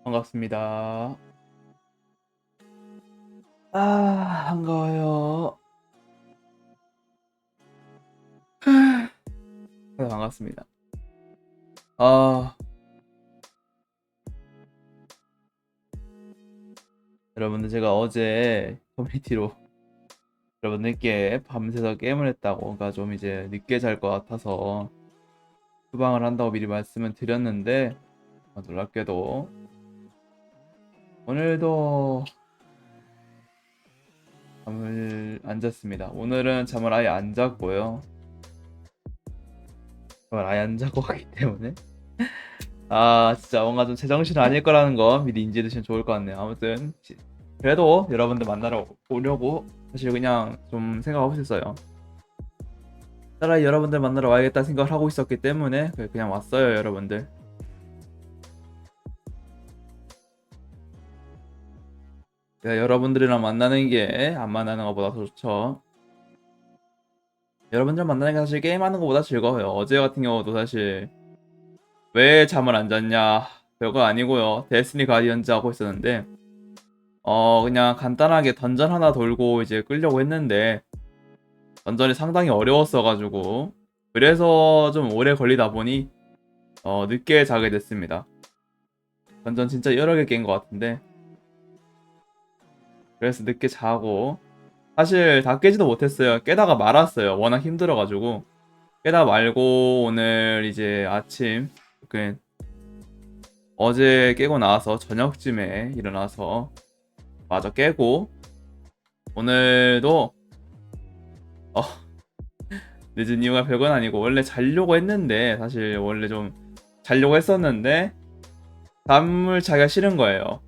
반갑습니다. 반가워요. 반갑습니다. 아, 여러분들 제가 어제 커뮤니티로 여러분들께 밤새서 게임을 했다고, 그러니까 좀 이제 늦게 잘 것 같아서 휴방을 한다고 미리 말씀을 드렸는데, 놀랍게도 오늘도 잠을 안 잤습니다. 오늘은 잠을 아예 안 잤고요. 잠을 아예 안 자고 하기 때문에 진짜 뭔가 좀 제정신 아닐 거라는 거 미리 인지해 두시면 좋을 것 같네요. 아무튼 그래도 여러분들 만나러 오려고 사실 그냥 좀 생각하고 있었어요. 차라리 여러분들 만나러 와야겠다 생각을 하고 있었기 때문에 그냥 왔어요, 여러분들. 여러분들이랑 만나는 게 안 만나는 것보다 더 좋죠. 여러분들 만나는 게 사실 게임하는 것보다 즐거워요. 어제 같은 경우도 사실 왜 잠을 안 잤냐, 별거 아니고요. 데스티니 가디언즈 하고 있었는데 그냥 간단하게 던전 하나 돌고 이제 끌려고 했는데 던전이 상당히 어려웠어가지고 그래서 좀 오래 걸리다 보니 늦게 자게 됐습니다. 던전 진짜 여러 개 깬 것 같은데 그래서 늦게 자고 사실 다 깨지도 못했어요. 깨다가 말았어요. 워낙 힘들어가지고 깨다 말고 오늘 이제 아침 그 어제 깨고 나와서 저녁쯤에 일어나서 마저 깨고 오늘도 어, 늦은 이유가 별건 아니고 원래 자려고 했는데 사실 원래 좀 자려고 했었는데 잠을 자기가 싫은 거예요.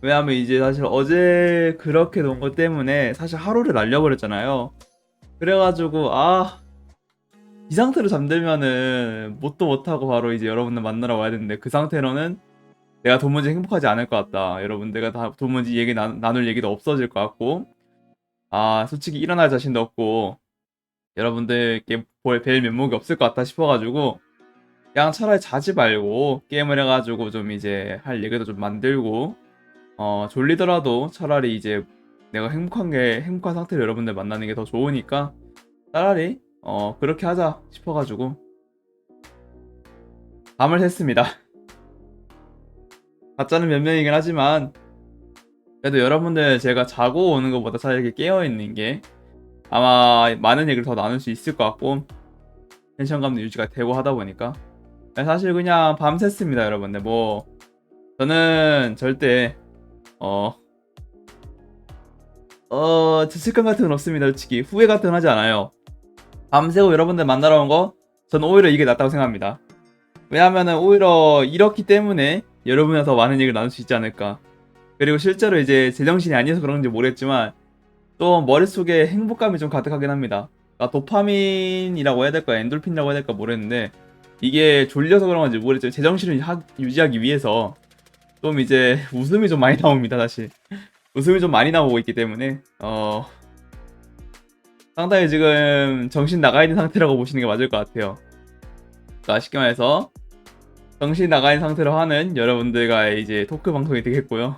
왜냐면 이제 사실 어제 그렇게 논 것 때문에 사실 하루를 날려버렸잖아요. 그래가지고 이 상태로 잠들면은 뭣도 못하고 바로 이제 여러분들 만나러 와야 되는데 그 상태로는 내가 도무지 행복하지 않을 것 같다. 여러분들과 다 도무지 얘기 나눌 얘기도 없어질 것 같고 솔직히 일어날 자신도 없고 여러분들께 뵐 면목이 없을 것 같다 싶어가지고 그냥 차라리 자지 말고 게임을 해가지고 좀 이제 할 얘기도 좀 만들고 졸리더라도 차라리 이제 내가 행복한 상태로 여러분들 만나는 게 더 좋으니까 차라리 그렇게 하자 싶어가지고 밤을 샜습니다. 가짜는 몇 명이긴 하지만 그래도 여러분들 제가 자고 오는 것보다 차라리 이렇게 깨어있는 게 아마 많은 얘기를 더 나눌 수 있을 것 같고 텐션감도 유지가 되고 하다 보니까 사실 그냥 밤샜습니다, 여러분들. 뭐 저는 절대 죄책감 같은 건 없습니다. 솔직히 후회 같은 건 하지 않아요. 밤새고 여러분들 만나러 온 거 저는 오히려 이게 낫다고 생각합니다. 왜냐하면은 오히려 이렇기 때문에 여러분이랑 더 많은 얘기를 나눌 수 있지 않을까. 그리고 실제로 이제 제정신이 아니어서 그런지 모르겠지만 또 머릿속에 행복감이 좀 가득하긴 합니다. 그러니까 도파민이라고 해야 될까 엔돌핀이라고 해야 될까 모르겠는데 이게 졸려서 그런 건지 모르겠지만 제정신을 유지하기 위해서 좀 이제 웃음이 좀 많이 나옵니다. 사실 웃음이 좀 많이 나오고 있기 때문에 상당히 지금 정신 나가 있는 상태라고 보시는 게 맞을 것 같아요. 그러니까 쉽게 말해서 정신 나가 있는 상태로 하는 여러분들과 이제 토크 방송이 되겠고요.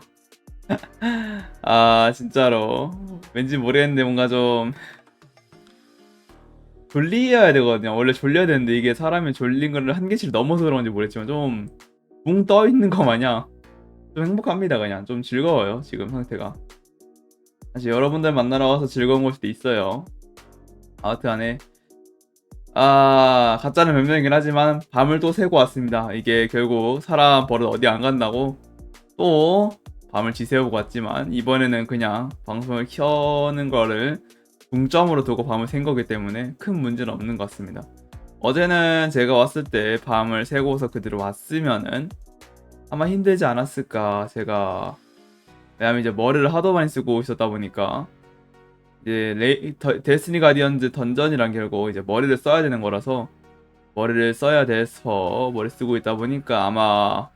진짜로 왠지 모르겠는데 뭔가 좀 졸려야 되거든요. 원래 졸려야 되는데 이게 사람이 졸린 거를 한계치를 넘어서 그런지 모르겠지만 좀 붕 떠 있는 거 마냥 좀 행복합니다. 그냥 좀 즐거워요 지금 상태가. 사실 여러분들 만나러 와서 즐거운 걸 수도 있어요. 아무튼 안에 가짜는 변명이긴 하지만 밤을 또 새고 왔습니다. 이게 결국 사람 버릇 어디 안 간다고 또 밤을 지새우고 왔지만 이번에는 그냥 방송을 켜는 거를 중점으로 두고 밤을 샌 거기 때문에 큰 문제는 없는 것 같습니다. 어제는 제가 왔을 때 밤을 새고서 그대로 왔으면은 아마 힘들지 않았을까. 제가 왜냐면 이제 머리를 하도 많이 쓰고 있었다 보니까 이제 데스티니 가디언즈 던전이란 결국 이제 머리를 써야 되는 거라서 머리를 써야 돼서 머리 쓰고 있다 보니까 아마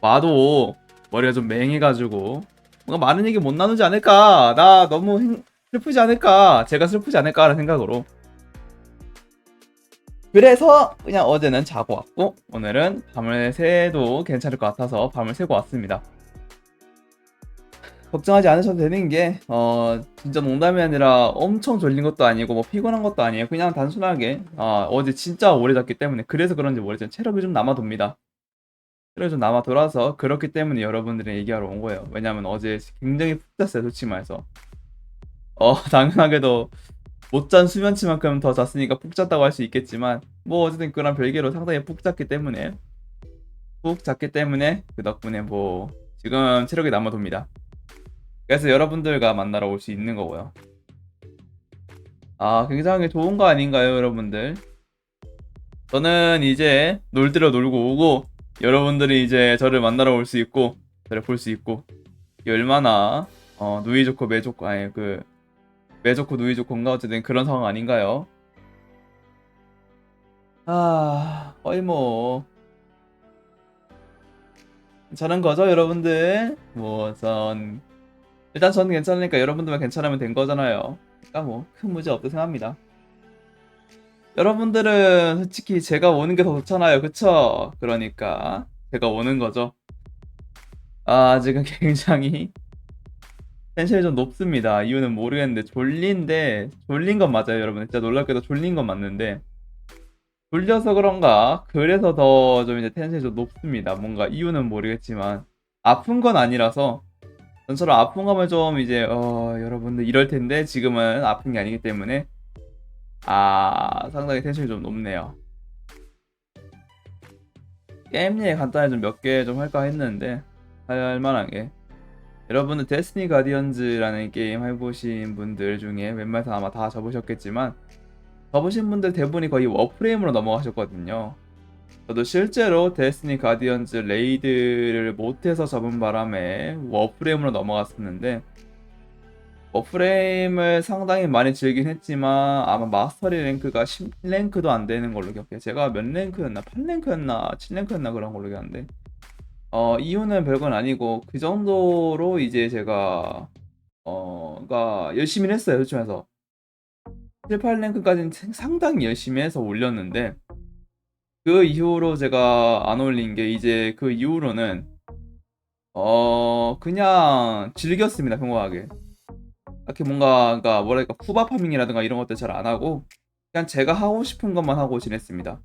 와도 머리가 좀 맹해가지고 뭔가 많은 얘기 못 나누지 않을까. 나 너무 슬프지 않을까. 제가 슬프지 않을까라는 생각으로 그래서 그냥 어제는 자고 왔고 오늘은 밤을 새도 괜찮을 것 같아서 밤을 새고 왔습니다. 걱정하지 않으셔도 되는 게 진짜 농담이 아니라 엄청 졸린 것도 아니고 뭐 피곤한 것도 아니에요. 그냥 단순하게 어제 진짜 오래 잤기 때문에 그래서 그런지 모르지만 체력이 좀 남아돕니다. 체력이 좀 남아돌아서 그렇기 때문에 여러분들이 얘기하러 온 거예요. 왜냐면 어제 굉장히 푹 잤어요, 솔직히 말해서. 당연하게도 못 잔 수면치만큼 더 잤으니까 푹 잤다고 할 수 있겠지만 뭐 어쨌든 그런 별개로 상당히 푹 잤기 때문에 그 덕분에 뭐 지금 체력이 남아돕니다. 그래서 여러분들과 만나러 올 수 있는 거고요. 굉장히 좋은 거 아닌가요, 여러분들? 저는 이제 놀대로 놀고 오고 여러분들이 이제 저를 만나러 올 수 있고 저를 볼 수 있고 이게 얼마나 누이 좋고 매 좋고 아니 매 좋고 누이 좋고인가 어쨌든 그런 상황 아닌가요? 거의 뭐 괜찮은 거죠, 여러분들? 일단 저는 괜찮으니까 여러분들만 괜찮으면 된 거잖아요. 그러니까 뭐 큰 문제 없다고 생각합니다. 여러분들은 솔직히 제가 오는 게 더 좋잖아요, 그쵸? 그러니까 제가 오는 거죠. 지금 굉장히 텐션이 좀 높습니다. 이유는 모르겠는데 졸린 건 맞아요, 여러분. 진짜 놀랍게도 졸린 건 맞는데 졸려서 그런가? 그래서 더 좀 이제 텐션이 좀 높습니다. 뭔가 이유는 모르겠지만 아픈 건 아니라서 전처럼 아픈 거면 좀 이제 여러분들 이럴 텐데 지금은 아픈 게 아니기 때문에 상당히 텐션이 좀 높네요. 게임 얘기 간단히 좀 몇 개 좀 할까 했는데 할 만한 게 여러분들 데스티니 가디언즈라는 게임 해보신 분들 중에 웬만해서 아마 다 접으셨겠지만 접으신 분들 대부분이 거의 워프레임으로 넘어가셨거든요. 저도 실제로 데스티니 가디언즈 레이드를 못해서 접은 바람에 워프레임으로 넘어갔었는데 워프레임을 상당히 많이 즐긴 했지만 아마 마스터리 랭크가 10랭크도 안 되는 걸로 기억해요. 제가 몇 랭크였나? 8랭크였나? 7랭크였나? 그런 걸로 기억하는데 이유는 별건 아니고 그 정도로 이제 제가 그러니까 열심히 했어요. 솔직히 해서 7, 8랭크까지는 상당히 열심히 해서 올렸는데 그 이후로 제가 안 올린 게 이제 그 이후로는 그냥 즐겼습니다. 평범하게. 딱히 뭔가 그러니까 뭐랄까 쿠바 파밍이라든가 이런 것들 잘 안 하고 그냥 제가 하고 싶은 것만 하고 지냈습니다.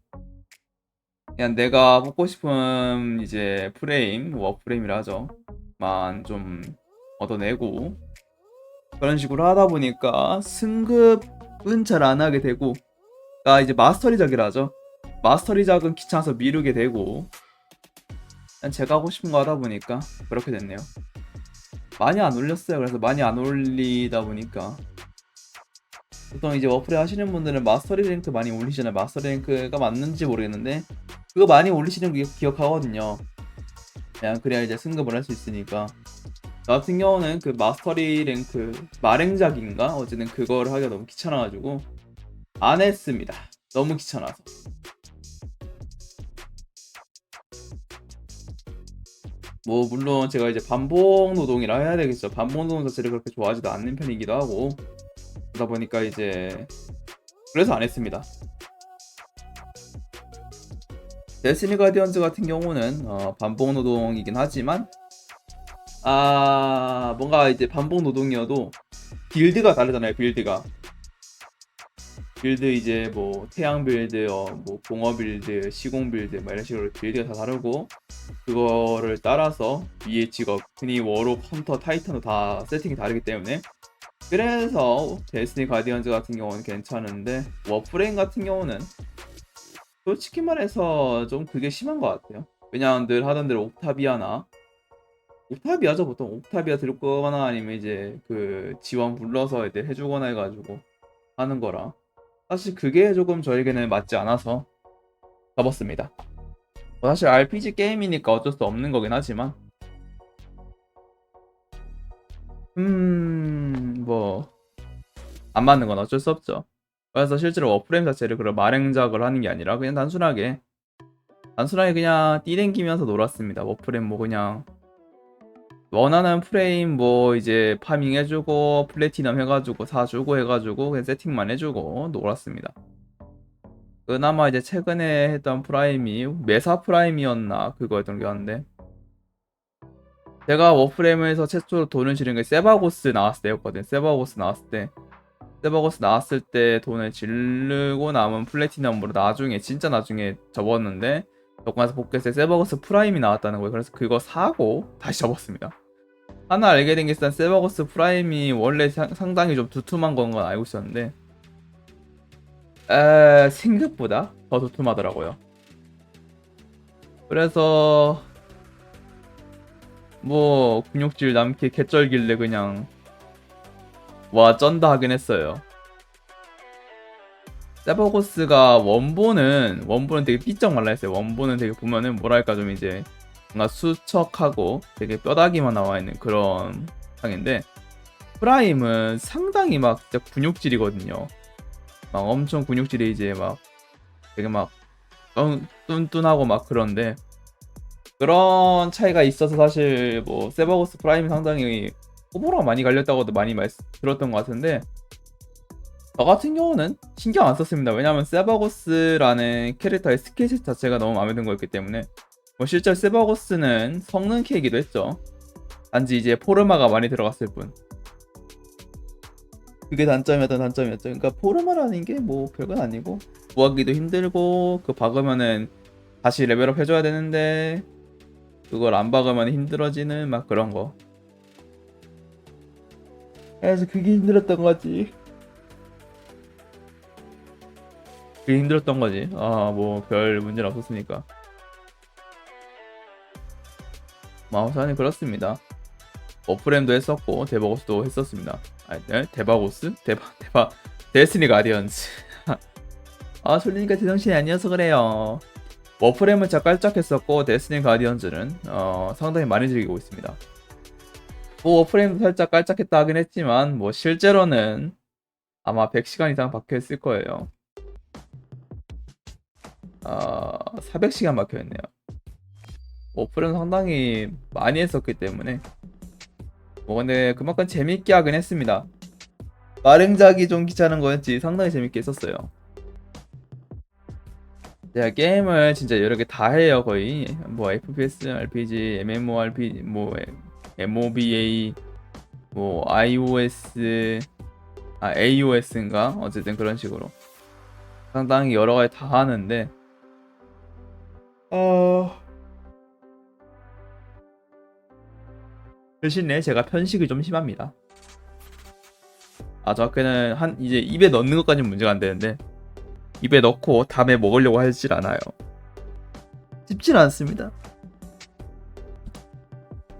그냥 내가 뽑고 싶은 이제 프레임, 워프레임이라 하죠. 만 좀 얻어내고 그런 식으로 하다 보니까 승급은 잘 안 하게 되고 이제 마스터리작이라 하죠. 마스터리작은 귀찮아서 미루게 되고 그냥 제가 하고 싶은 거 하다 보니까 그렇게 됐네요. 많이 안 올렸어요. 그래서 많이 안 올리다 보니까 보통 이제 워프레 하시는 분들은 마스터리 랭크 많이 올리시잖아요. 마스터리 랭크가 맞는지 모르겠는데 그거 많이 올리시는 거 기억하거든요. 그냥 그래야 이제 승급을 할 수 있으니까. 저 같은 경우는 그 마스터리 랭크 마랭작인가 어쨌든 그거를 하기가 너무 귀찮아가지고 안 했습니다. 너무 귀찮아서. 뭐 물론 제가 이제 반복 노동이라 해야 되겠죠. 반복 노동 자체를 그렇게 좋아하지도 않는 편이기도 하고 그러다 보니까 이제 그래서 안 했습니다. 데스티니 가디언즈 같은 경우는 반복 노동이긴 하지만 뭔가 이제 반복 노동이어도 빌드가 다르잖아요. 빌드 이제 뭐 태양 빌드, 뭐 공허 빌드, 시공 빌드 막 이런 식으로 빌드가 다 다르고 그거를 따라서 위의 직업, 흔히 워록, 헌터, 타이탄도 다 세팅이 다르기 때문에 그래서 데스티니 가디언즈 같은 경우는 괜찮은데 워프레임 같은 경우는 솔직히 말해서 좀 그게 심한 것 같아요. 왜냐면 늘 하던 대로 옥타비아죠. 보통 옥타비아 들거나 아니면 이제 그 지원 불러서 이제 해주거나 해가지고 하는 거라 사실 그게 조금 저에게는 맞지 않아서 접었습니다. 뭐 사실 RPG 게임이니까 어쩔 수 없는 거긴 하지만 뭐 안 맞는 건 어쩔 수 없죠. 그래서 실제로 워프레임 자체를 그런 말행작을 하는 게 아니라 그냥 단순하게 그냥 뛰댕기면서 놀았습니다. 워프레임 뭐 그냥 원하는 프레임 뭐 이제 파밍 해주고 플래티넘 해가지고 사주고 해가지고 그냥 세팅만 해주고 놀았습니다. 그나마 이제 최근에 했던 프라임이 메사 프라임이었나 그거였던 게 같은데, 제가 워프레임에서 최초로 돈을 지른 게 세바고스 나왔을 때였거든. 세바고스 나왔을 때 돈을 지르고 남은 플래티넘으로 나중에 진짜 나중에 접었는데, 적고 나서 복귀했을 때 세바고스 프라임이 나왔다는 거예요. 그래서 그거 사고 다시 접었습니다. 하나 알게 된 게 일단 세바고스 프라임이 원래 상당히 좀 두툼한 건 알고 있었는데, 생각보다 더 두툼하더라고요. 그래서 뭐 근육질 남게 개쩔길래 그냥 와 쩐다 하긴 했어요. 세버고스가 원본은 되게 삐쩍 말라있어요. 원본은 되게 보면은 뭐랄까 좀 이제 뭔가 수척하고 되게 뼈다귀만 나와 있는 그런 상인데, 프라임은 상당히 막 진짜 근육질이거든요. 막 엄청 근육질이 이제 막 되게 막 뚠뚠하고 막 그런데, 그런 차이가 있어서 사실 뭐 세버고스 프라임이 상당히 호불호가 많이 갈렸다고도 많이 들었던 것 같은데, 저 같은 경우는 신경 안 썼습니다. 왜냐면 세바고스라는 캐릭터의 스킬셋 자체가 너무 마음에 든 거였기 때문에. 뭐 실제로 세바고스는 성능 캐이기도 했죠. 단지 이제 포르마가 많이 들어갔을 뿐. 그게 단점이었죠. 그러니까 포르마라는 게 뭐 별건 아니고, 구하기도 힘들고, 그 박으면은 다시 레벨업 해줘야 되는데 그걸 안 박으면 힘들어지는 막 그런 거. 그래서 그게 힘들었던 거지. 그게 힘들었던 거지. 뭐 별 문제는 없었으니까. 마우스는 그렇습니다. 워프렘도 했었고 데바고스도 했었습니다. 네? 데바고스? 데스니 가디언즈. 졸리니까 제정신이 아니어서 그래요. 워프렘은 진짜 깔짝했었고 데스니 가디언즈는 상당히 많이 즐기고 있습니다. 뭐 워프렘도 살짝 깔짝했다 하긴 했지만 뭐 실제로는 아마 100시간 이상 박혀있을 거예요. 400시간 박혀있네요. 워프렘 상당히 많이 했었기 때문에 뭐 근데 그만큼 재밌게 하긴 했습니다. 마랭작이 좀 귀찮은 거였지 상당히 재밌게 했었어요. 제가 게임을 진짜 여러 개 다 해요. 거의 뭐 FPS, RPG, MMORPG, 뭐 MOBA, 뭐 iOS, AOS인가 어쨌든 그런 식으로 상당히 여러 가지 다 하는데, 대신에 제가 편식이 좀 심합니다. 정확히는 이제 입에 넣는 것까지는 문제가 안 되는데, 입에 넣고 다음에 먹으려고 하질 않아요. 쉽진 않습니다.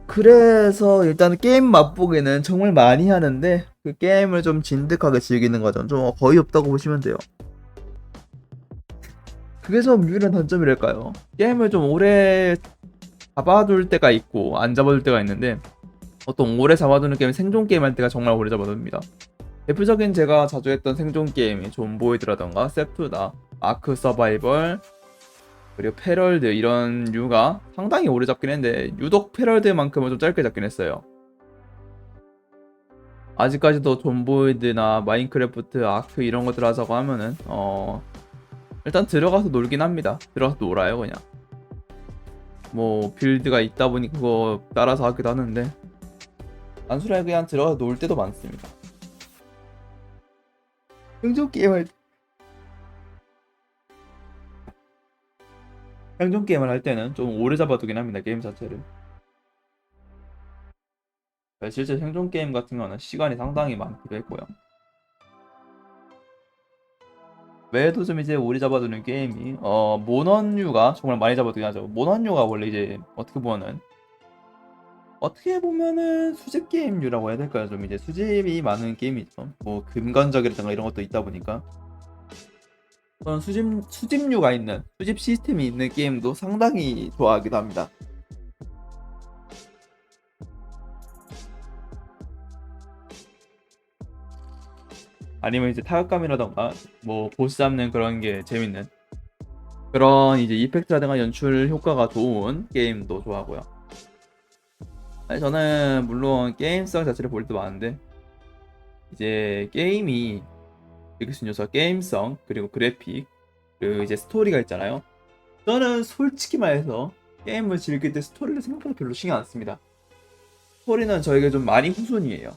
그래서 일단 게임 맛보기는 정말 많이 하는데, 그 게임을 좀 진득하게 즐기는 과정 좀 거의 없다고 보시면 돼요. 그게 좀 유일한 단점이랄까요? 게임을 좀 오래 잡아둘 때가 있고 안 잡아둘 때가 있는데, 보통 오래 잡아두는 게임, 생존 게임 할 때가 정말 오래 잡아둡니다. 대표적인 제가 자주 했던 생존 게임이 존보이드라던가 세프다, 아크 서바이벌, 그리고 패럴드 이런 류가 상당히 오래 잡긴 했는데, 유독 패럴드만큼은 좀 짧게 잡긴 했어요. 아직까지도 존보이드나 마인크래프트, 아크 이런 거 들어가자고 하면은 일단 들어가서 놀긴 합니다. 들어가서 놀아요 그냥. 뭐 빌드가 있다 보니 그거 따라서 하기도 하는데, 단순하게 그냥 들어가서 놀 때도 많습니다. 생존 게임을 생존 게임을 할 때는 좀 오래 잡아두긴 합니다. 게임 자체를. 실제 생존 게임 같은 거는 시간이 상당히 많기도 했고요. 외에도 좀 이제 오래 잡아두는 게임이 모넌류가 정말 많이 잡아두긴 하죠. 모넌류가 원래 이제 어떻게 보면은 수집 게임류라고 해야 될까요? 좀 이제 수집이 많은 게임이죠. 뭐 금관적이라든가 이런 것도 있다 보니까 그런 수집류가 있는, 수집 시스템이 있는 게임도 상당히 좋아하기도 합니다. 아니면 이제 타격감이라던가 뭐 보스 잡는 그런 게 재밌는 그런 이제 이펙트라든가 연출 효과가 좋은 게임도 좋아하고요. 저는 물론 게임성 자체를 볼 때도 많은데, 이제 게임이 즐길 수 있는 요소가 게임성 그리고 그래픽, 그 이제 스토리가 있잖아요. 저는 솔직히 말해서 게임을 즐길 때 스토리를 생각보다 별로 신경 안 씁니다. 스토리는 저에게 좀 많이 후순위예요.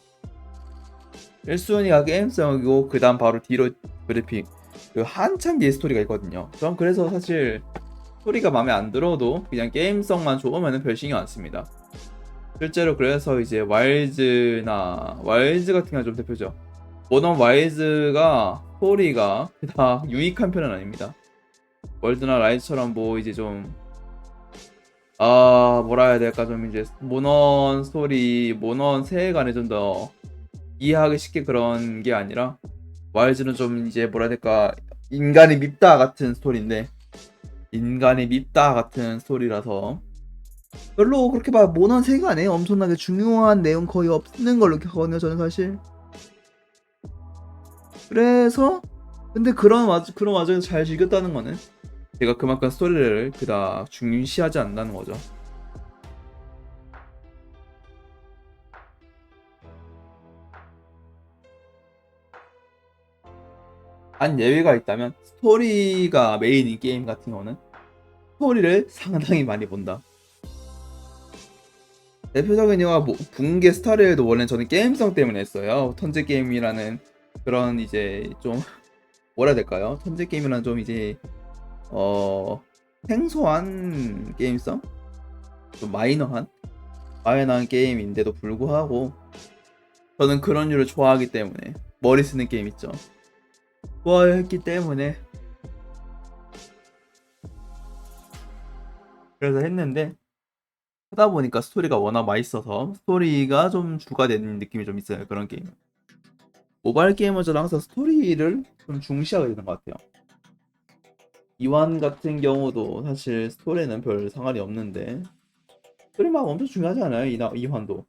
1순위가 게임성이고 그 다음 바로 뒤로 그래픽, 그 한참 뒤에 스토리가 있거든요. 전 그래서 사실 스토리가 마음에 안 들어도 그냥 게임성만 좋으면 별 신경 안 씁니다. 실제로 그래서 이제 와일즈 같은 경우는 좀 대표죠. 모던 와일즈가 스토리가 다 유익한 편은 아닙니다. 월드나 라이즈처럼 뭐 이제 좀 뭐라 해야 될까, 좀 이제 모넌 스토리, 모넌 세계관에 좀 더 이해하기 쉽게 그런 게 아니라, 와일즈는 좀 이제 뭐라 해야 될까, 인간이 밉다 같은 스토리인데, 인간이 밉다 같은 스토리라서 별로 그렇게 막 모넌 세계관에 엄청나게 중요한 내용 거의 없는 걸로 기억하거든요, 저는 사실. 그래서 근데 그런 와중에서 잘 즐겼다는 거는 제가 그만큼 스토리를 그닥 중시하지 않는다는 거죠. 한 예외가 있다면, 스토리가 메인인 게임 같은 경우는 스토리를 상당히 많이 본다. 대표적인 영화 뭐 붕괴 스타레일도 원래 저는 게임성 때문에 했어요. 턴제 게임이라는 그런 이제 좀 뭐라 해야 될까요? 턴제 게임이라는 좀 이제 어 생소한 게임성? 좀 마이너한 게임인데도 불구하고 저는 그런 류를 좋아하기 때문에, 머리 쓰는 게임 있죠. 좋아했기 때문에 그래서 했는데, 하다 보니까 스토리가 워낙 맛있어서 스토리가 좀 주가 되는 느낌이 좀 있어요. 그런 게임. 모바일 게임은 저는 항상 스토리를 좀 중시하게 되는 것 같아요. 이완 같은 경우도 사실 스토리는 별 상관이 없는데, 스토리 막 엄청 중요하지 않아요? 이환도.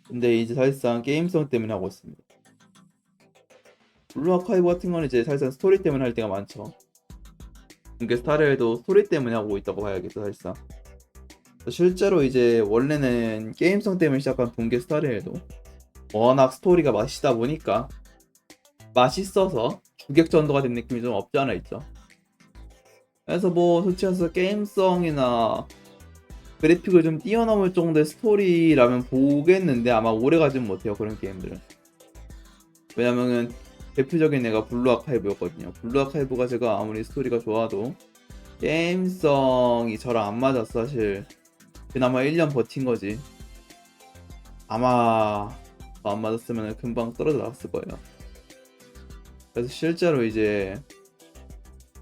근데 이제 사실상 게임성 때문에 하고 있습니다. 블루 아카이브 같은 건 이제 사실상 스토리 때문에 할 때가 많죠. 근데 스타레일도 스토리 때문에 하고 있다고 봐야겠죠, 사실상. 실제로 이제 원래는 게임성 때문에 시작한 붕괴 스타레일도 워낙 스토리가 맛있다 보니까, 맛있어서 주객전도가 된 느낌이 좀 없지 않아 있죠. 그래서 뭐 솔직히 해서 게임성이나 그래픽을 좀 뛰어넘을 정도의 스토리라면 보겠는데, 아마 오래 가진 못해요, 그런 게임들은. 왜냐면은 대표적인 애가 블루 아카이브였거든요. 블루 아카이브가 제가 아무리 스토리가 좋아도 게임성이 저랑 안 맞아서 사실 그나마 1년 버틴 거지. 아마 더 안 맞았으면 금방 떨어져 나갔을 거예요. 그래서 실제로 이제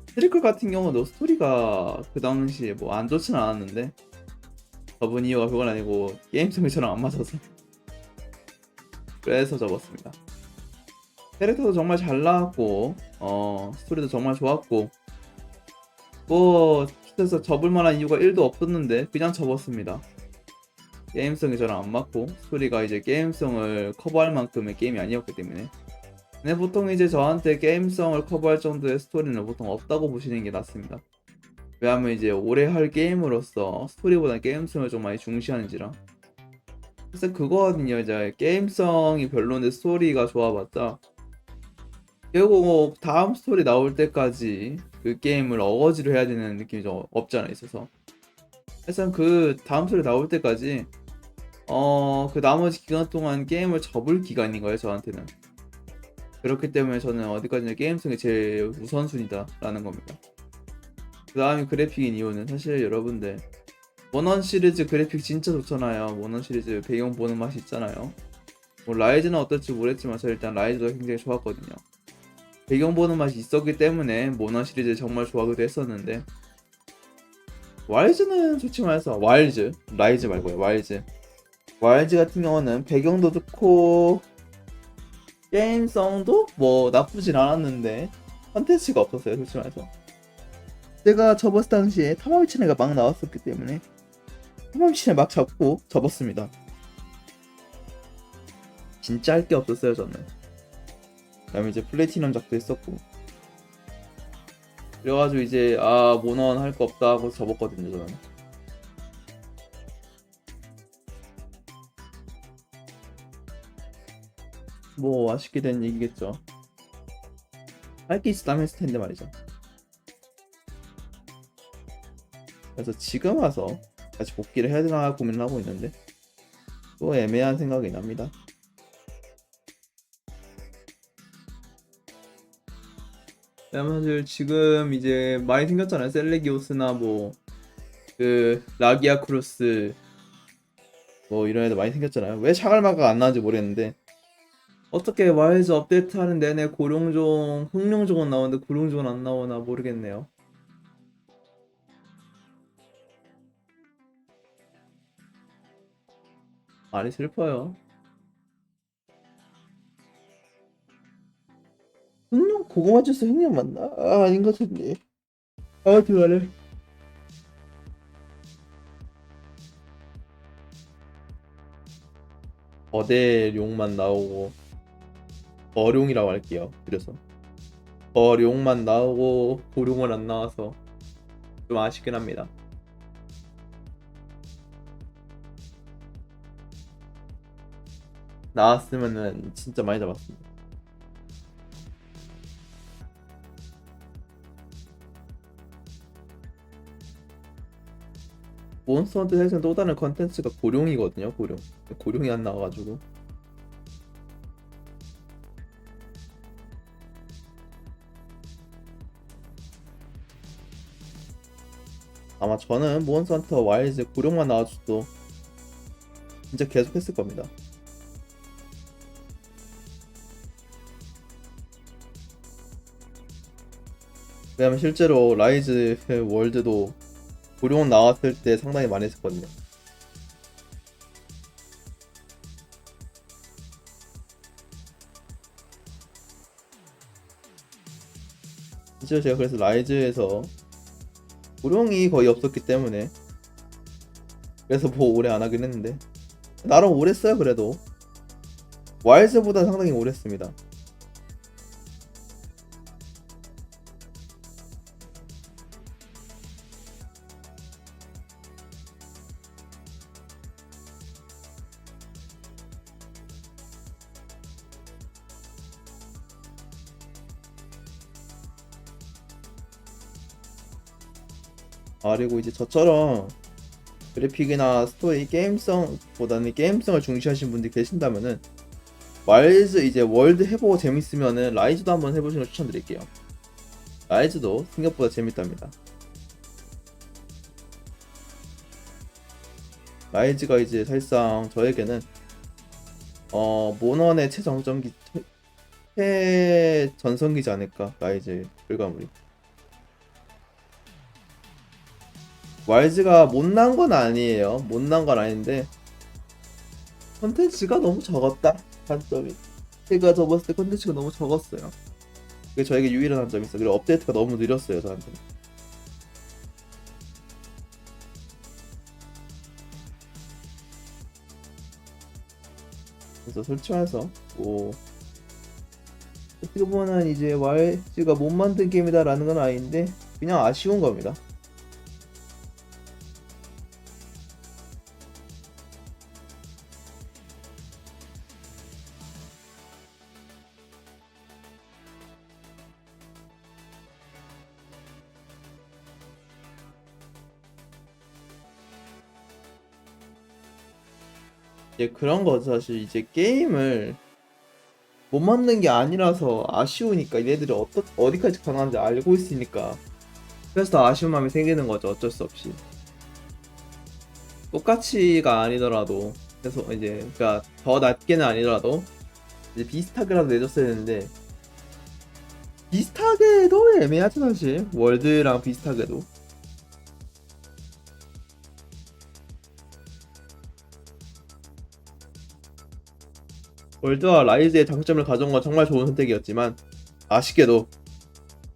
트리클 같은 경우도 스토리가 그 당시에 뭐 안 좋진 않았는데, 접은 이유가 그건 아니고 게임성이 저랑 안 맞아서 그래서 접었습니다. 캐릭터도 정말 잘 나왔고 스토리도 정말 좋았고, 뭐 그래서 접을 만한 이유가 1도 없었는데 그냥 접었습니다. 게임성이 저랑 안 맞고 스토리가 이제 게임성을 커버할 만큼의 게임이 아니었기 때문에. 근데 보통 이제 저한테 게임성을 커버할 정도의 스토리는 보통 없다고 보시는 게 낫습니다. 왜냐하면 이제 오래 할 게임으로서 스토리보다 게임성을 좀 많이 중시하는지라. 그래서 그거거든요. 이제 게임성이 별론데 스토리가 좋아봤자 결국 다음 스토리 나올 때까지 그 게임을 어거지로 해야 되는 느낌이 좀 없지 않아 있어서, 그래서 그 다음 스토리 나올 때까지 그 나머지 기간 동안 게임을 접을 기간인 거예요, 저한테는. 그렇기 때문에 저는 어디까지나 게임성이 제일 우선순위다라는 겁니다. 그 다음에 그래픽인 이유는 사실 여러분들, 모넌 시리즈 그래픽 진짜 좋잖아요. 모넌 시리즈 배경 보는 맛이 있잖아요. 뭐 라이즈는 어떨지 모르겠지만 저 일단 라이즈도 굉장히 좋았거든요. 배경 보는 맛이 있었기 때문에 모넌 시리즈 정말 좋아하기도 했었는데, 와일즈는 솔직히 말해서 라이즈 말고요. 와일즈 같은 경우는 배경도 좋고 게임성도 뭐 나쁘진 않았는데 컨텐츠가 없었어요, 솔직히 말해서. 제가 접었을 당시에 타마미치네가 막 나왔었기 때문에 타마미치네 막 잡고 접었습니다. 진짜 할 게 없었어요, 저는. 그다음에 이제 플래티넘 작도 했었고, 그래가지고 이제 모넌 할 거 없다 하고 접었거든요, 저는. 뭐 아쉽게 된 얘기겠죠. 할 게 있었다면 했을 텐데 말이죠. 그래서 지금 와서 다시 복귀를 해야 되나 고민을 하고 있는데 또 애매한 생각이 납니다. 사실 지금 이제 많이 생겼잖아요. 셀레기오스나 뭐 그 라기아 크루스 뭐 이런 애들 많이 생겼잖아요. 왜 샤갈마가 안 나왔는지 모르겠는데 어떻게 와이즈 업데이트하는 내내 고룡종, 흑룡종은 나오는데 고룡종은 안 나오나 모르겠네요. 많이 슬퍼요. 흑룡 고구마 주스 흑룡 맞나? 아, 아닌 것 같은데. 아무튼 간에 거대룡만 나오고 거룡이라고 할게요. 그래서 거룡만 나오고 고룡은 안 나와서 좀 아쉽긴 합니다. 나왔으면은 진짜 많이 잡았습니다. 몬스터 헌트 세션 또 다른 컨텐츠가 고룡이거든요. 고룡이 안 나와가지고 아마 저는 몬스터 헌터 와일드 고룡만 나와줘도 진짜 계속 했을 겁니다. 왜냐면 실제로 라이즈 월드도 고룡 나왔을 때 상당히 많이 했었거든요. 실제로 제가 그래서 라이즈에서 고룡이 거의 없었기 때문에 그래서 뭐 오래 안 하긴 했는데 나름 오래 써요. 그래도 와일즈보다 상당히 오래 씁니다. 그리고 이제 저처럼 그래픽이나 스토리 게임성보다는 게임성을 중시하시는 분들이 계신다면은 와일즈 이제 월드 해보고 재밌으면은 라이즈도 한번 해보시는 걸 추천드릴게요. 라이즈도 생각보다 재밌답니다. 라이즈가 이제 사실상 저에게는 모넌의 최전성기지 않을까. 라이즈의 결과물이 와일즈가 못난 건 아니에요. 못난 건 아닌데 컨텐츠가 너무 적었다. 단점이 제가 접었을 때 컨텐츠가 너무 적었어요. 그게 저에게 유일한 단점이 있어요. 그리고 업데이트가 너무 느렸어요. 저한테는. 그래서 솔직히 말해서 뭐 어떻게 보면 이제 YG가 못 만든 게임이다라는 건 아닌데 그냥 아쉬운 겁니다. 이제 그런 거죠. 사실 이제 게임을 못 만든 게 아니라서 아쉬우니까 얘네들이 어디까지 강한지 알고 있으니까 그래서 더 아쉬운 마음이 생기는 거죠. 어쩔 수 없이 똑같이가 아니더라도 그래서 이제 그러니까 더 낮게는 아니더라도 이제 비슷하게라도 내줬어야 되는데 비슷하게도 애매하죠 사실. 월드랑 비슷하게도 월드와 라이즈의 장점을 가져온 건 정말 좋은 선택이었지만 아쉽게도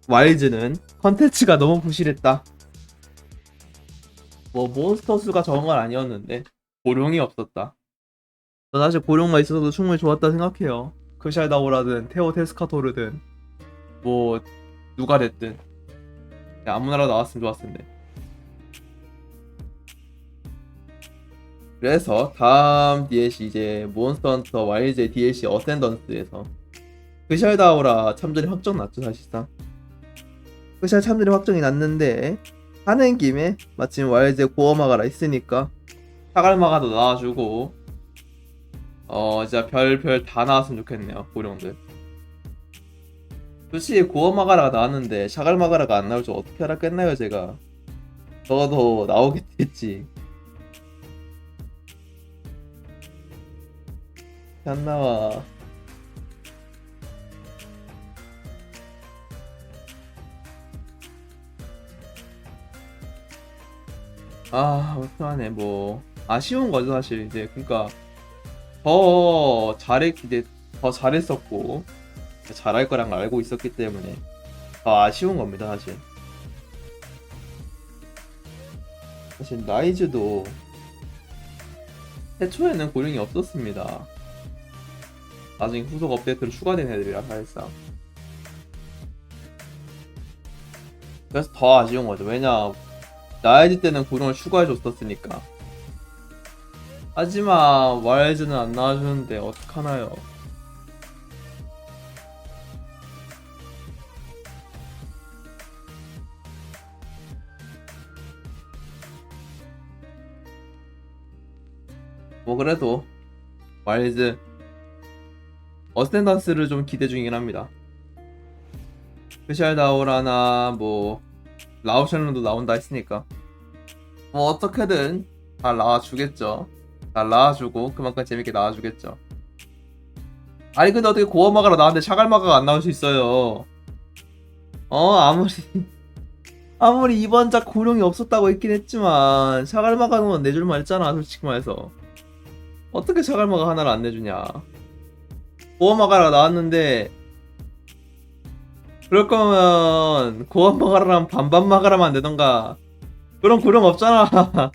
와일즈는 컨텐츠가 너무 부실했다. 뭐 몬스터 수가 적은 건 아니었는데 고룡이 없었다. 저 사실 고룡만 있어도 충분히 좋았다 생각해요. 크샬다오라든 테오 테스카토르든 뭐 누가 됐든 그냥 아무나라도 나왔으면 좋았을 텐데. 그래서 다음 DLC 이제 몬스터 헌터 YJ DLC 어센던스에서 그샬다오라 참전이 확정 났죠 사실상. 그샬 참전이 확정이 났는데 하는 김에 마침 와일드에 고어마가라 있으니까 사갈마가도 나와주고 진짜 별별 다 나왔으면 좋겠네요 고령들. 솔직히 고어마가라가 나왔는데 샤갈마가라가 안 나올 줄 어떻게 알았겠나요 제가. 적어도 나오겠지. 안 나와. 어떡하네 뭐 아쉬운 거죠 사실. 이제 그러니까 이제 더 잘했었고 잘할 거란 걸 알고 있었기 때문에 더 아쉬운 겁니다 사실. 사실 라이즈도 태초에는 고령이 없었습니다. 나중에 후속 업데이트로 추가된 애들이라 사실상. 그래서 더 아쉬운 거죠. 왜냐 라이즈 때는 고령을 추가해줬었으니까. 하지만 와일즈는 안 나와주는데 어떡하나요. 뭐 그래도 와일즈 어센던스를 좀 기대 중이긴 합니다. 스샬다오라나 뭐 라오션론도 나온다 했으니까 뭐 어떻게든 잘 나와주겠죠. 잘 나와주고 그만큼 재밌게 나와주겠죠. 아니 근데 어떻게 고어마가라 나왔는데 샤갈마가가 안 나올 수 있어요. 아무리 이번 작 고령이 없었다고 했긴 했지만 샤갈마가는 내줄만 했잖아 솔직히 말해서. 어떻게 샤갈마가 하나를 안 내주냐. 고어마가라 나왔는데 그럴 거면 고어마가라랑 반반마가라만 내던가. 그런 고령 없잖아.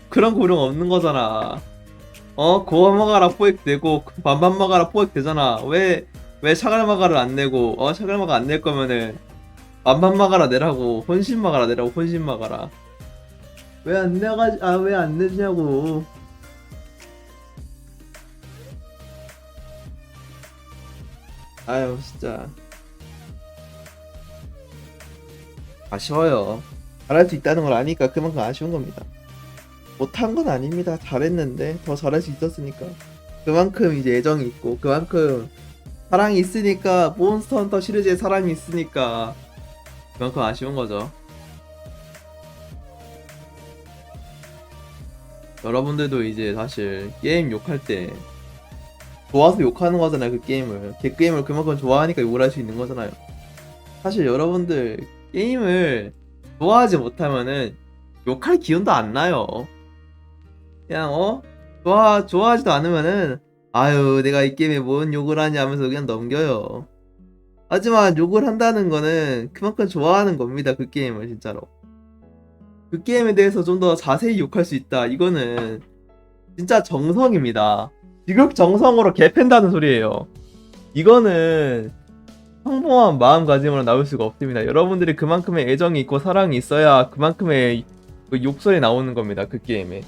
그런 고령 없는 거잖아. 고어마가라 포획 되고 반반마가라 포획 되잖아. 왜 샤갈마가를 안 내고 샤갈마가 안 낼 거면은 반반마가라 내라고. 혼신마가라 내라고. 혼신마가라 왜 안 내가지 왜 안 내주냐고. 아유 진짜 아쉬워요. 잘할 수 있다는 걸 아니까 그만큼 아쉬운 겁니다. 못한 건 아닙니다. 잘했는데 더 잘할 수 있었으니까. 그만큼 이제 애정이 있고 그만큼 사랑이 있으니까 몬스터 헌터 시리즈에 사랑이 있으니까 그만큼 아쉬운 거죠. 여러분들도 이제 사실 게임 욕할 때 좋아서 욕하는 거잖아요. 그 게임을 개게임을 그만큼 좋아하니까 욕을 할 수 있는 거잖아요. 사실 여러분들 게임을 좋아하지 못하면은 욕할 기운도 안 나요. 그냥 좋아하지도 않으면은 아유 내가 이 게임에 뭔 욕을 하냐 하면서 그냥 넘겨요. 하지만 욕을 한다는 거는 그만큼 좋아하는 겁니다. 그 게임을 진짜로. 그 게임에 대해서 좀 더 자세히 욕할 수 있다. 이거는 진짜 정성입니다. 지극정성으로 개팬다는 소리예요. 이거는 평범한 마음가짐으로 나올 수가 없습니다. 여러분들이 그만큼의 애정이 있고 사랑이 있어야 그만큼의 그 욕설이 나오는 겁니다. 그 게임에.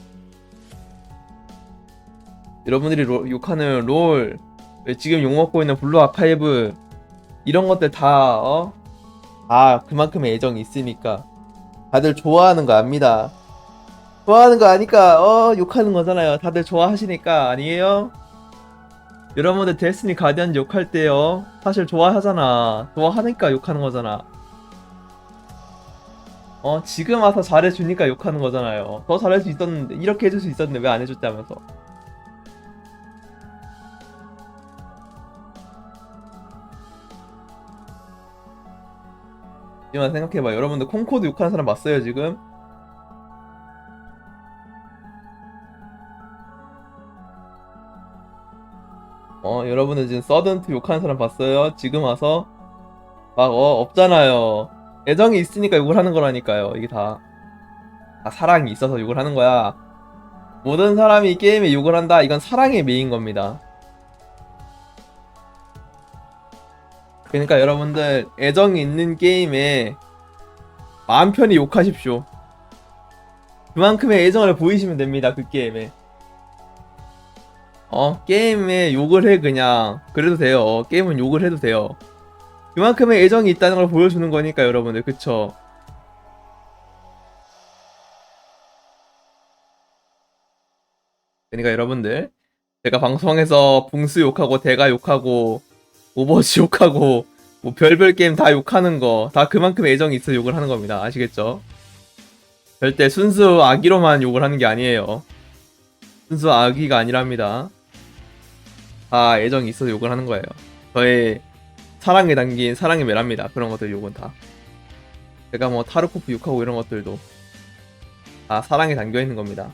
여러분들이 욕하는 롤, 지금 욕먹고 있는 블루 아카이브 이런 것들 다 그만큼의 애정이 있으니까 다들 좋아하는 거 압니다. 좋아하는 거 아니까 욕하는 거잖아요. 다들 좋아하시니까 아니에요? 여러분들 데스니 가디언 욕할 때요 사실 좋아하잖아. 좋아하니까 욕하는 거잖아. 지금 와서 잘해주니까 욕하는 거잖아요. 더 잘할 수 있었는데 이렇게 해줄 수 있었는데 왜 안 해줬다면서. 하지만 생각해봐. 여러분들 콩코드 욕하는 사람 봤어요 지금? 여러분들 지금 서든트 욕하는 사람 봤어요? 지금 와서? 막 없잖아요. 애정이 있으니까 욕을 하는 거라니까요. 이게 다 사랑이 있어서 욕을 하는 거야. 모든 사람이 이 게임에 욕을 한다. 이건 사랑의 메인 겁니다. 그러니까 여러분들 애정이 있는 게임에 마음 편히 욕하십시오. 그만큼의 애정을 보이시면 됩니다. 그 게임에. 게임에 욕을 해 그냥. 그래도 돼요. 게임은 욕을 해도 돼요. 그만큼의 애정이 있다는 걸 보여주는 거니까 여러분들, 그쵸? 그러니까 여러분들, 제가 방송에서 붕스 욕하고 대가 욕하고 오버워치 욕하고 뭐 별별 게임 다 욕하는 거 다 그만큼 애정이 있어 욕을 하는 겁니다. 아시겠죠? 절대 순수 악의로만 욕을 하는 게 아니에요. 순수 악의가 아니랍니다. 다 애정이 있어서 욕을 하는 거예요. 저의 사랑에 담긴 사랑의 매랍니다. 그런 것들 욕은 다. 제가 뭐 타르코프 욕하고 이런 것들도 다 사랑에 담겨 있는 겁니다.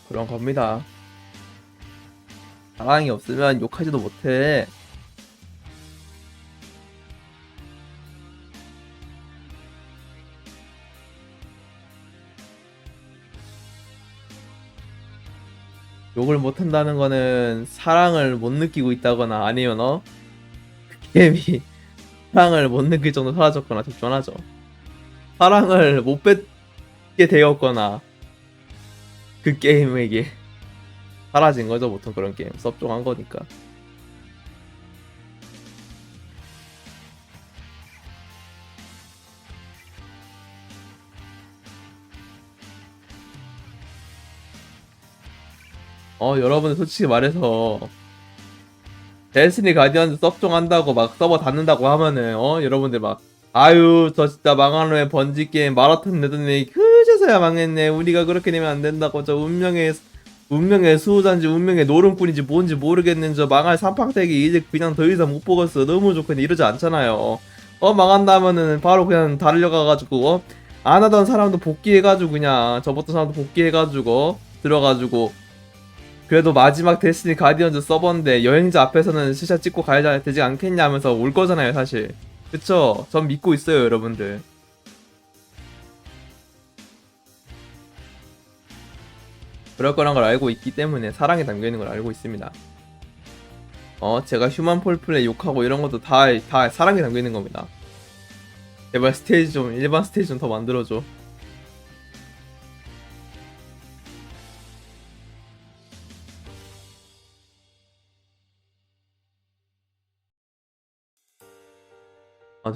그런 겁니다. 사랑이 없으면 욕하지도 못해. 욕을 못한다는 거는 사랑을 못 느끼고 있다거나 아니면 그 게임이 사랑을 못 느낄 정도 사라졌거나 적절하죠. 사랑을 못 뺏게 되었거나 그 게임에게 사라진 거죠. 보통 그런 게임 섭종한 거니까. 여러분들 솔직히 말해서 데스티니 가디언즈 섭종한다고 막 서버 닫는다고 하면은 여러분들 막 아유 저 진짜 망한 후에 번지 게임 마라톤 내더니 그제서야 망했네. 우리가 그렇게 되면 안 된다고. 저 운명의 수호자인지 운명의 노름꾼인지 뭔지 모르겠는 저 망할 삼팍대기 이제 그냥 더 이상 못 보겠어. 너무 좋겠네. 이러지 않잖아요. 망한다면은 바로 그냥 달려가가지고 안 하던 사람도 복귀해가지고 그냥 접었던 사람도 복귀해가지고 들어가지고 그래도 마지막 데스티니 가디언즈 서버인데 여행자 앞에서는 스샷 찍고 가야 되지 않겠냐 하면서 올 거잖아요, 사실. 그쵸? 전 믿고 있어요, 여러분들. 그럴 거란 걸 알고 있기 때문에 사랑에 담겨 있는 걸 알고 있습니다. 제가 휴먼 폴플레이 욕하고 이런 것도 다 사랑에 담겨 있는 겁니다. 제발 스테이지 좀, 일반 스테이지 좀 더 만들어줘.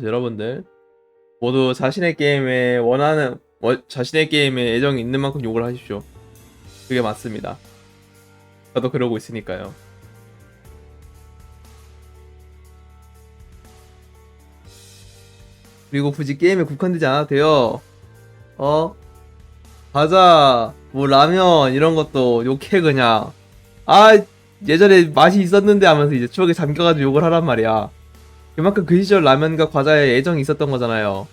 여러분들. 모두 자신의 게임에 자신의 게임에 애정이 있는 만큼 욕을 하십시오. 그게 맞습니다. 저도 그러고 있으니까요. 그리고 굳이 게임에 국한되지 않아도 돼요. 어? 과자, 뭐 라면 이런 것도 욕해 그냥. 아, 예전에 맛이 있었는데 하면서 이제 추억에 잠겨가지고 욕을 하란 말이야. 그만큼 그 시절 라면과 과자에 애정이 있었던 거잖아요.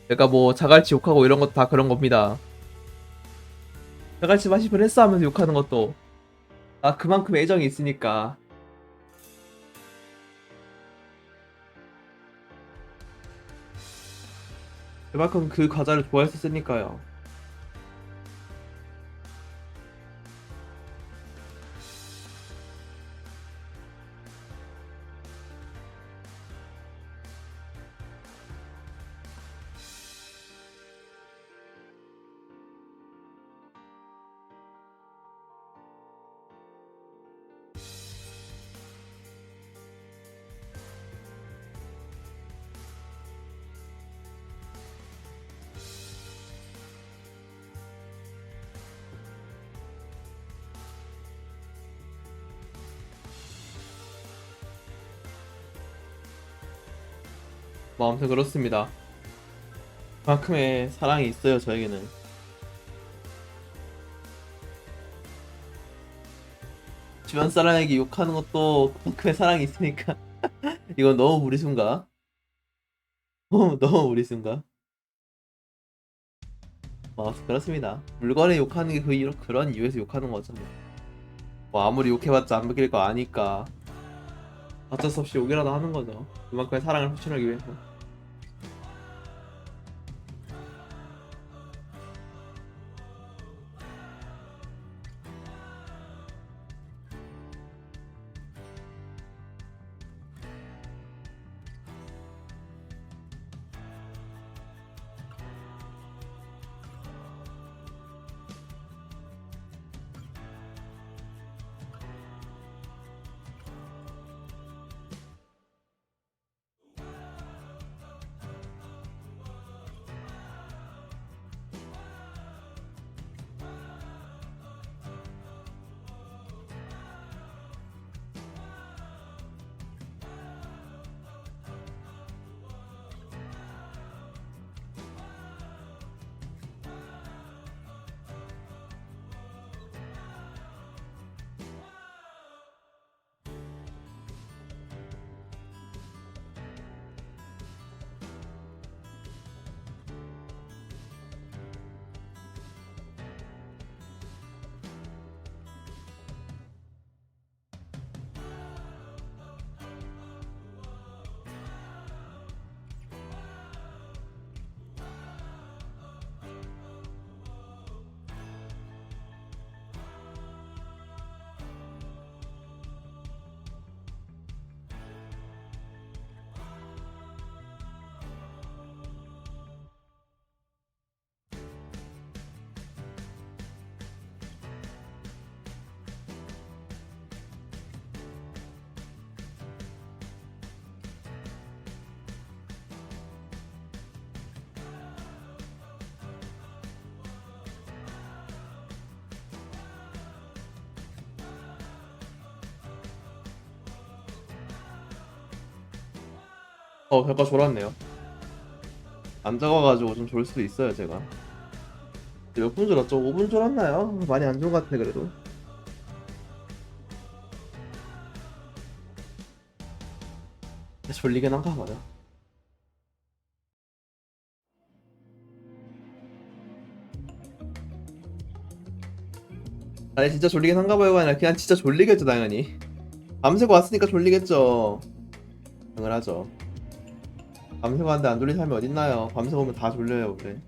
그러니까 뭐 자갈치 욕하고 이런 것도 다 그런 겁니다. 자갈치 맛이 그랬어 하면서 욕하는 것도 그만큼 애정이 있으니까. 그만큼 그 과자를 좋아했었으니까요. 뭐 아무튼 그렇습니다. 그만큼의 사랑이 있어요, 저에게는. 주변 사람에게 욕하는 것도 그만큼의 사랑이 있으니까. 이건 너무 무리순가? 너무 무리순가? 그렇습니다. 물건에 욕하는 게 그런 이유에서 욕하는 거죠. 뭐 아무리 욕해봤자 안 바뀔 거 아니까 어쩔 수 없이 욕이라도 하는 거죠. 그만큼의 사랑을 표현하기 위해서. 결과 졸았네요. 안 적어가지고 좀 졸 수도 있어요, 제가. 몇 분 졸았죠? 5분 졸았나요? 많이 안 좋은 것 같아, 그래도. 졸리긴 한가 봐요. 아니, 진짜 졸리긴 한가 봐요가 아니라 그냥 진짜 졸리겠죠, 당연히. 밤새고 왔으니까 졸리겠죠. 당연하죠. 밤새고 왔는데 안 졸린 사람이 어딨나요? 밤새고 오면 다 졸려요, 원래.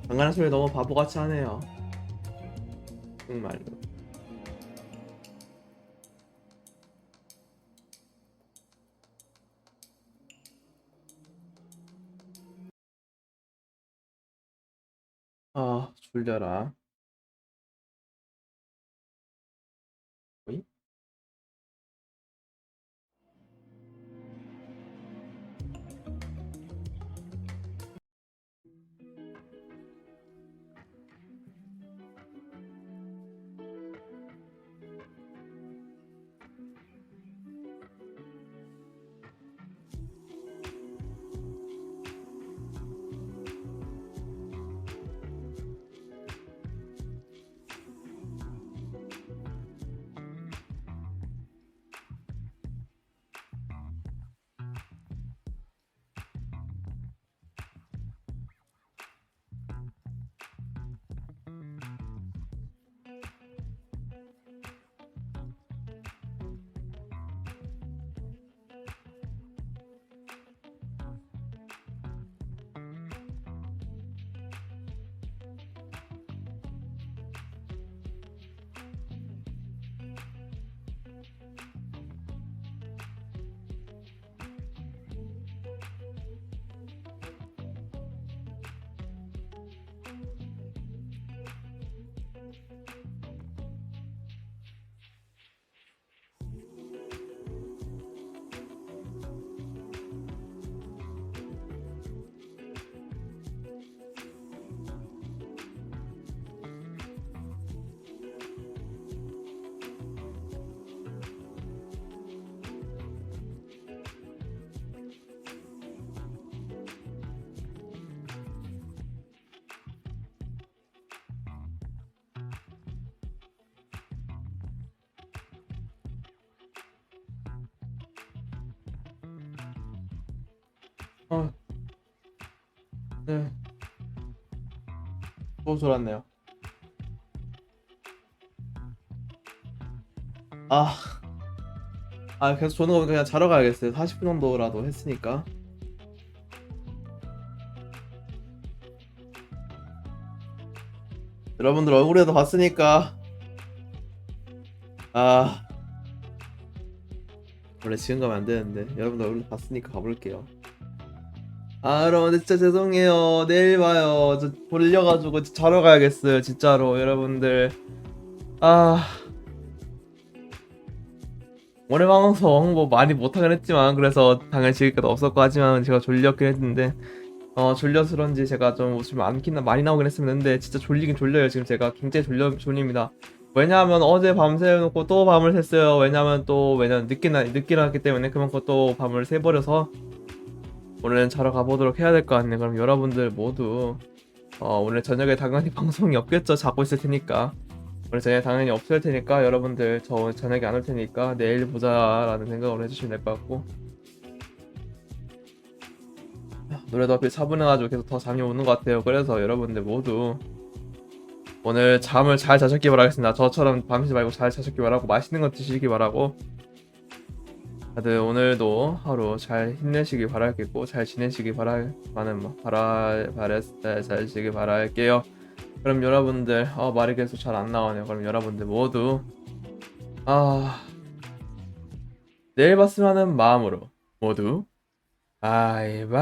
장난한 소리 너무 바보같이 하네요. 정말로. 아, 졸려라. 어이? 아, 네. 또 졸았네요. 아, 계속 조는 거 그냥 자러 가야겠어요. 40분 정도라도 했으니까. 여러분들 얼굴에도 봤으니까. 아, 원래 지금 가면 안 되는데. 여러분들 얼굴 봤으니까 가볼게요. 여러분들 진짜 죄송해요. 내일 봐요. 저 졸려가지고 자러 가야겠어요. 진짜로. 여러분들. 아, 오늘 방송 뭐 많이 못하긴 했지만, 그래서 당연히 지금까지 없었고 하지만 제가 졸렸긴 했는데, 졸려서 그런지 제가 좀 웃음이 많이 나오긴 했었는데, 진짜 졸리긴 졸려요. 지금 제가 굉장히 졸립니다. 왜냐하면 어제 밤 새놓고 또 밤을 샜어요. 왜냐면 늦게 나왔기 때문에 그만큼 또 밤을 새버려서 오늘은 자러 가보도록 해야 될 것 같네요. 그럼 여러분들 모두 오늘 저녁에 당연히 방송이 없겠죠. 자고 있을 테니까. 오늘 저녁에 당연히 없을 테니까 여러분들 저 오늘 저녁에 안 올 테니까 내일 보자라는 생각으로 해주시면 될 것 같고, 노래도 앞에 차분해가지고 계속 더 잠이 오는 것 같아요. 그래서 여러분들 모두 오늘 잠을 잘 자셨기 바라겠습니다. 저처럼 밤새지 말고 잘 자셨기 바라고, 맛있는 거 드시기 바라고, 다들 오늘도 하루 잘 힘내시기 바랄겠고 잘 지내시기 잘지기 바랄게요. 그럼 여러분들 말이 계속 잘 안 나오네요. 그럼 여러분들 모두 내일 봤으면 하는 마음으로 모두 바이바이.